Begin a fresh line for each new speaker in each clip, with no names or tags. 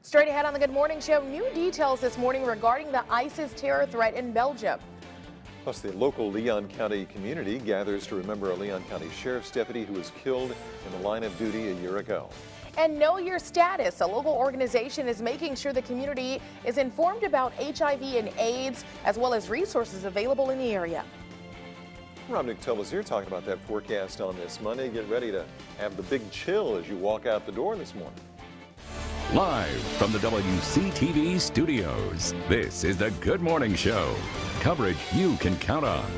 Straight ahead on the Good Morning Show, new details this morning regarding the ISIS terror threat in Belgium.
Plus, the local Leon County community gathers to remember a Leon County Sheriff's deputy who was killed in the line of duty a year ago.
And Know Your Status, a local organization, is making sure the community is informed about HIV and AIDS, as well as resources available in the area.
Rob Nick is here talking about that forecast on this Monday. Get ready to have the big chill as you walk out the door this morning.
Live from the WCTV studios, this is the Good Morning Show. Coverage you can count on.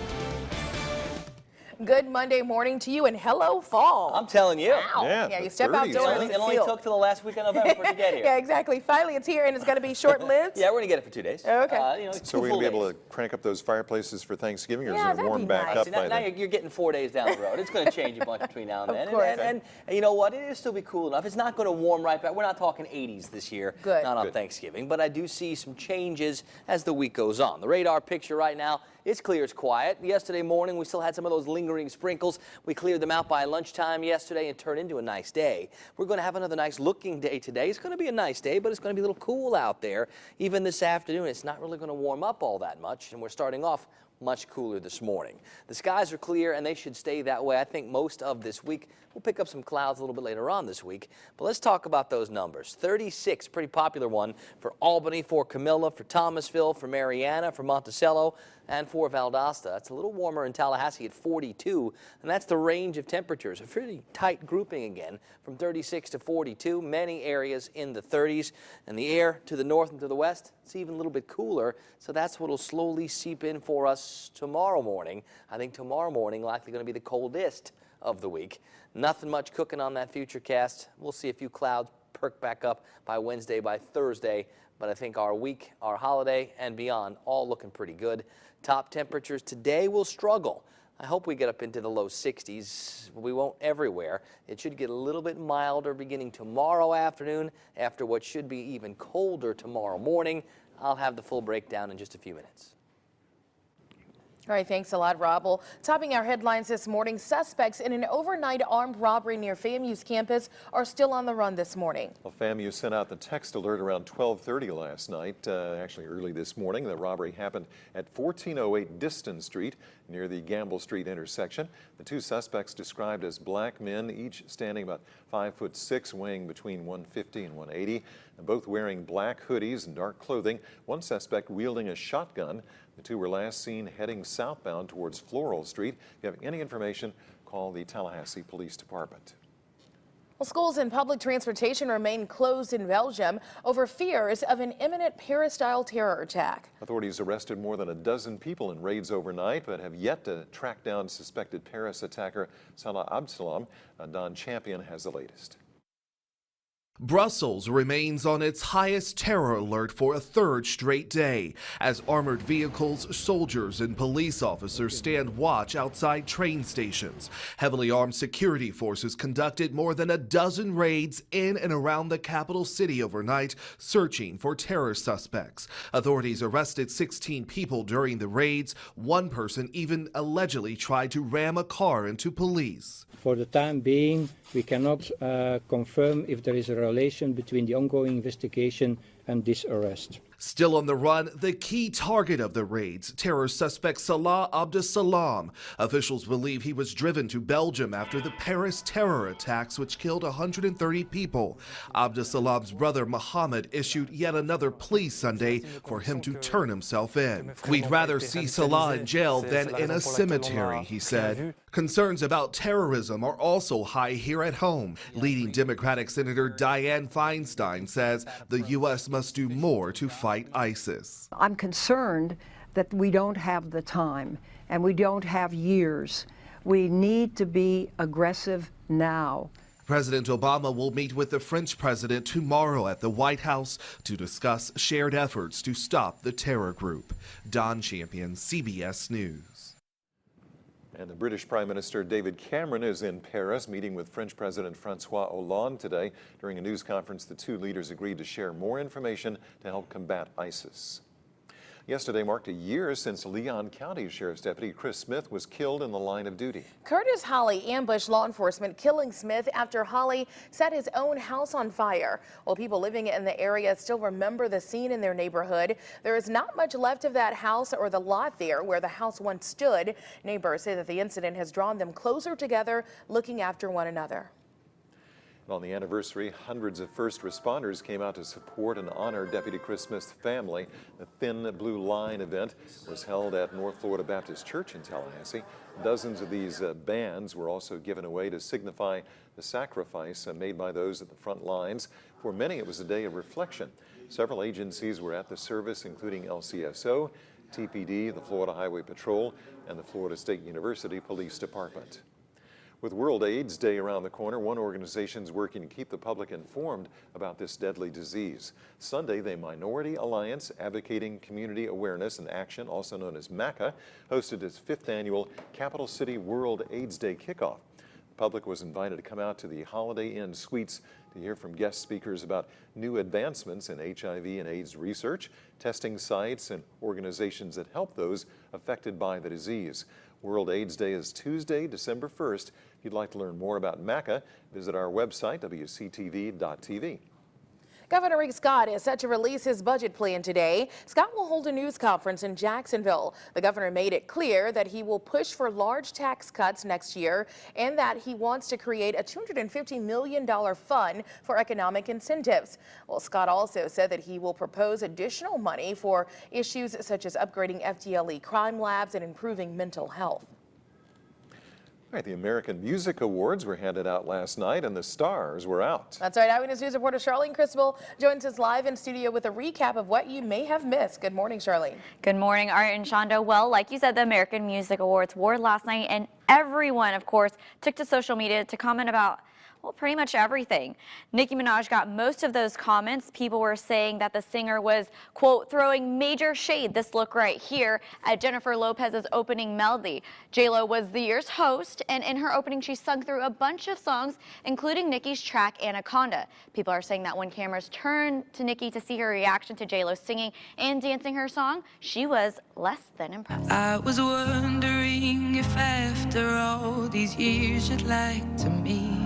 Good Monday morning to you, and hello, fall.
I'm telling you.
Wow. Yeah, you step
30s.
outdoors.
It only took till the last week of November for it to get here.
Yeah, exactly. Finally, it's here, and it's going to be short-lived.
Yeah, we're going to get it for 2 days.
Okay.
So we're going to be able to crank up those fireplaces for Thanksgiving, or is it warm back
nice.
up
See,
by
now
then?
you're getting 4 days down the road. It's going to change a bunch between now and then.
Of course.
And you know what? It'll still be cool enough. It's not going to warm right back. We're not talking 80s this year.
Good.
Not on Thanksgiving. But I do see some changes as the week goes on. The radar picture right now, it's clear, it's quiet. Yesterday morning, we still had some of those lingering sprinkles. We cleared them out by lunchtime yesterday and turned into a nice day. We're going to have another nice looking day today. It's going to be a nice day, but it's going to be a little cool out there. Even this afternoon, it's not really going to warm up all that much, and we're starting off much cooler this morning. The skies are clear, and they should stay that way. I think most of this week. We'll pick up some clouds a little bit later on this week. But let's talk about those numbers. 36, pretty popular one for Albany, for Camilla, for Thomasville, for Mariana, for Monticello, and for Valdosta. It's a little warmer in Tallahassee at 42, and that's the range of temperatures. A pretty tight grouping again, from 36 to 42. Many areas in the 30s, and the air to the north and to the west, it's even a little bit cooler. So that's what will slowly seep in for us tomorrow morning. I think tomorrow morning likely going to be the coldest of the week. Nothing much cooking on that future cast. We'll see a few clouds perk back up by Wednesday, by Thursday. But I think our week, our holiday, and beyond, all looking pretty good. Top temperatures today will struggle. I hope we get up into the low 60s. We won't everywhere. It should get a little bit milder beginning tomorrow afternoon, after what should be even colder tomorrow morning. I'll have the full breakdown in just a few minutes.
All right, thanks a lot, Rob. Well, topping our headlines this morning, suspects in an overnight armed robbery near FAMU's campus are still on the run this morning.
Well, FAMU sent out the text alert around 12:30 last night, actually early this morning. The robbery happened at 1408 Diston Street near the Gamble Street intersection. The two suspects described as black men, each standing about 5'6", weighing between 150 and 180, and both wearing black hoodies and dark clothing. One suspect wielding a shotgun. The two were last seen heading southbound towards Floral Street. If you have any information, call the Tallahassee Police Department.
Well, schools and public transportation remain closed in Belgium over fears of an imminent Paris-style terror attack.
Authorities arrested more than a dozen people in raids overnight, but have yet to track down suspected Paris attacker Salah Abdeslam. Don Champion has the latest.
Brussels remains on its highest terror alert for a third straight day as armored vehicles, soldiers, and police officers stand watch outside train stations. Heavily armed security forces conducted more than a dozen raids in and around the capital city overnight, searching for terror suspects. Authorities arrested 16 people during the raids. One person even allegedly tried to ram a car into police.
For the time being, we cannot confirm if there is a relation between the ongoing investigation and this arrest.
Still on the run, the key target of the raids, terror suspect Salah Abdeslam. Officials believe he was driven to Belgium after the Paris terror attacks, which killed 130 people. Abdeslam's brother Mohammed issued yet another plea Sunday for him to turn himself in. We'd rather see Salah in jail than in a cemetery, he said. Concerns about terrorism are also high here at home. Leading Democratic Senator Dianne Feinstein says the U.S. must do more to fight ISIS.
I'm concerned that we don't have the time and we don't have years. We need to be aggressive now.
President Obama will meet with the French president tomorrow at the White House to discuss shared efforts to stop the terror group. Don Champion, CBS News.
And the British Prime Minister David Cameron is in Paris meeting with French President Francois Hollande today. During a news conference, the two leaders agreed to share more information to help combat ISIS. Yesterday marked a year since Leon County Sheriff's Deputy Chris Smith was killed in the line of duty.
Curtis Holly ambushed law enforcement, killing Smith after Holly set his own house on fire. While people living in the area still remember the scene in their neighborhood, there is not much left of that house or the lot there where the house once stood. Neighbors say that the incident has drawn them closer together, looking after one another.
On the anniversary, hundreds of first responders came out to support and honor Deputy Chris Smith's family. The Thin Blue Line event was held at North Florida Baptist Church in Tallahassee. Dozens of these bands were also given away to signify the sacrifice made by those at the front lines. For many, it was a day of reflection. Several agencies were at the service, including LCSO, TPD, the Florida Highway Patrol, and the Florida State University Police Department. With World AIDS Day around the corner, one organization is working to keep the public informed about this deadly disease. Sunday, the Minority Alliance Advocating Community Awareness and Action, also known as MACA, hosted its 5th annual Capital City World AIDS Day kickoff. The public was invited to come out to the Holiday Inn Suites to hear from guest speakers about new advancements in HIV and AIDS research, testing sites, and organizations that help those affected by the disease. World AIDS Day is Tuesday, December 1st. If you'd like to learn more about MACA, visit our website, WCTV.tv.
Governor Rick Scott is set to release his budget plan today. Scott will hold a news conference in Jacksonville. The governor made it clear that he will push for large tax cuts next year and that he wants to create a $250 million fund for economic incentives. Well, Scott also said that he will propose additional money for issues such as upgrading FDLE crime labs and improving mental health.
All right, the American Music Awards were handed out last night and the stars were out.
That's right. Eyewitness News reporter Charlene Cristobal joins us live in studio with a recap of what you may have missed. Good morning, Charlene.
Good morning, Art and Shonda. Well, like you said, the American Music Awards were last night, and everyone, of course, took to social media to comment about, well, pretty much everything. Nicki Minaj got most of those comments. People were saying that the singer was, quote, throwing major shade, this look right here, at Jennifer Lopez's opening melody. J-Lo was the year's host, and in her opening, she sung through a bunch of songs, including Nicki's track, Anaconda. People are saying that when cameras turned to Nicki to see her reaction to J-Lo singing and dancing her song, she was less than impressed.
I was wondering if after all these years you'd like to meet.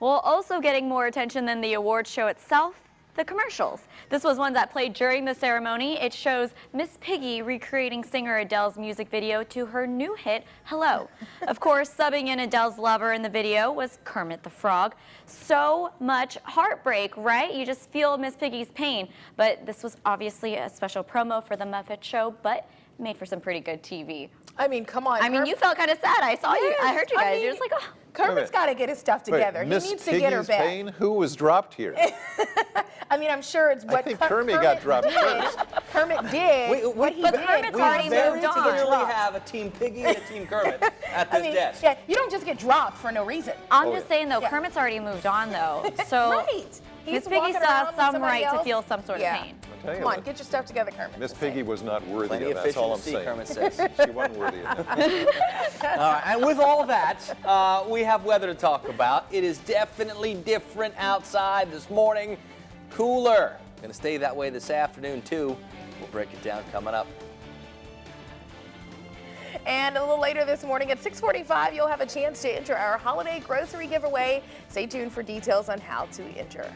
Well, also getting more attention than the awards show itself, the commercials. This was one that played during the ceremony. It shows Miss Piggy recreating singer Adele's music video to her new hit, Hello. Of course, subbing in Adele's lover in the video was Kermit the Frog. So much heartbreak, right? You just feel Miss Piggy's pain. But this was obviously a special promo for the Muppet Show, but made for some pretty good TV.
I mean, come on.
I mean, you felt kind of sad. I saw you. I heard you guys. You're just like, oh.
Kermit's got to get his stuff together. He needs to get her back.
Pain? Who was dropped here?
I mean, I'm sure it's what
I think Kermit got dropped first.
Kermit did. What he did.
Kermit's already moved on.
We clearly have a Team Piggy and a Team Kermit at this desk.
Yeah, you don't just get dropped for no reason.
I'm just saying, though, Kermit's already moved on, though. So
right.
Miss Piggy still has some right to feel some sort of pain.
Come on, get your stuff together, Kermit.
Miss Piggy was not worthy
Plenty
of
of
that. That's all I'm
fish in the sea,
saying.
Kermit says.
She wasn't worthy of that.
All right, and with all that, we have weather to talk about. It is definitely different outside this morning. Cooler. Going to stay that way this afternoon, too. We'll break it down coming up.
And a little later this morning at 6:45, you'll have a chance to enter our holiday grocery giveaway. Stay tuned for details on how to enter.